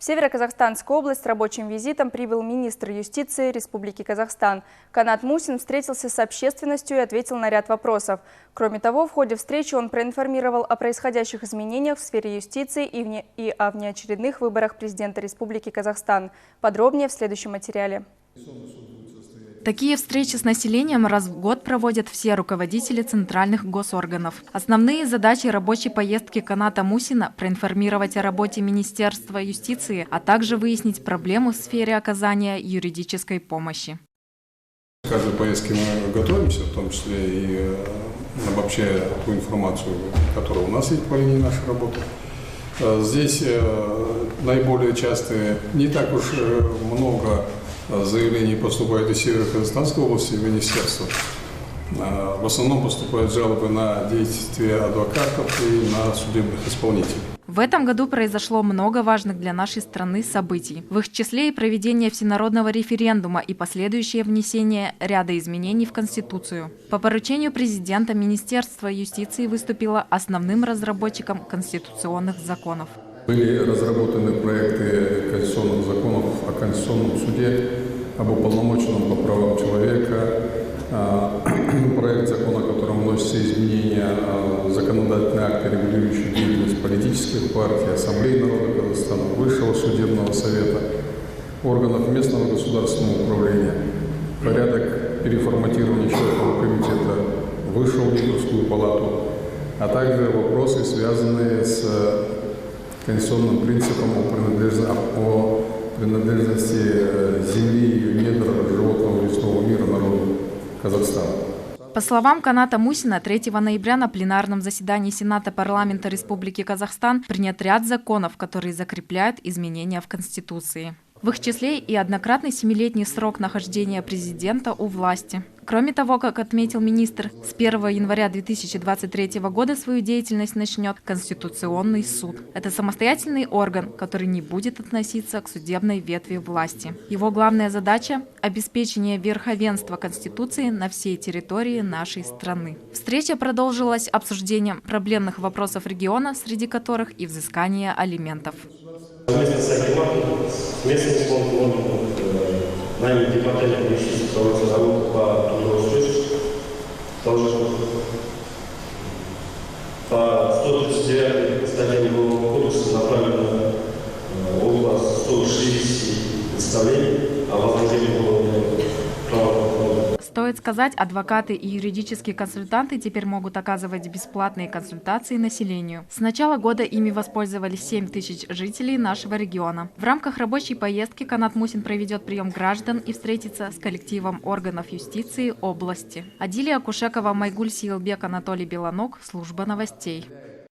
В Северо-Казахстанскую область с рабочим визитом прибыл министр юстиции Республики Казахстан. Канат Мусин встретился с общественностью и ответил на ряд вопросов. Кроме того, в ходе встречи он проинформировал о происходящих изменениях в сфере юстиции и о внеочередных выборах президента Республики Казахстан. Подробнее в следующем материале. Такие встречи с населением раз в год проводят все руководители центральных госорганов. Основные задачи рабочей поездки Каната Мусина – проинформировать о работе Министерства юстиции, а также выяснить проблемы в сфере оказания юридической помощи. К каждой поездке мы готовимся, в том числе и обобщая ту информацию, которая у нас есть по линии нашей работы. Здесь наиболее частые, не так уж много заявлений поступает из Северо-Казахстанской области в министерство. В основном поступают жалобы на действия адвокатов и на судебных исполнителей. В этом году произошло много важных для нашей страны событий. В их числе и проведение всенародного референдума и последующее внесение ряда изменений в Конституцию. По поручению президента Министерство юстиции выступило основным разработчиком конституционных законов. Были разработаны проекты конституционных законов о Конституционном суде, об уполномоченном по правам человека, проект закона, которым вносятся изменения в законодательные акты, регулирующие деятельность политических партий, Ассамблеи народа Казахстана, Высшего судебного совета, органов местного государственного управления, порядок переформатирования Счетного комитета, Высшую аудиторскую палату, а также вопросы, связанные с конституционным принципом о принадлежности земли и недр животного лесного мира народу Казахстана. По словам Каната Мусина, 3 ноября на пленарном заседании Сената парламента Республики Казахстан принят ряд законов, которые закрепляют изменения в Конституции. В их числе и однократный 7-летний срок нахождения президента у власти. Кроме того, как отметил министр, с 1 января 2023 года свою деятельность начнет Конституционный суд. Это самостоятельный орган, который не будет относиться к судебной ветви власти. Его главная задача – обеспечение верховенства Конституции на всей территории нашей страны. Встреча продолжилась обсуждением проблемных вопросов региона, среди которых и взыскание алиментов. Вместе с Акиматом, местным исполнительным органом, нами департаментом юстиции проводится работа по трудоустройству. По 139 статье Уголовного кодекса направлено около 160 представлений о возложении уголовного права. Стоит сказать, адвокаты и юридические консультанты теперь могут оказывать бесплатные консультации населению. С начала года ими воспользовались 7 тысяч жителей нашего региона. В рамках рабочей поездки Канат Мусин проведет прием граждан и встретится с коллективом органов юстиции области. Адилия Кушекова, Майгуль Сиилбек, Анатолий Белоног, служба новостей.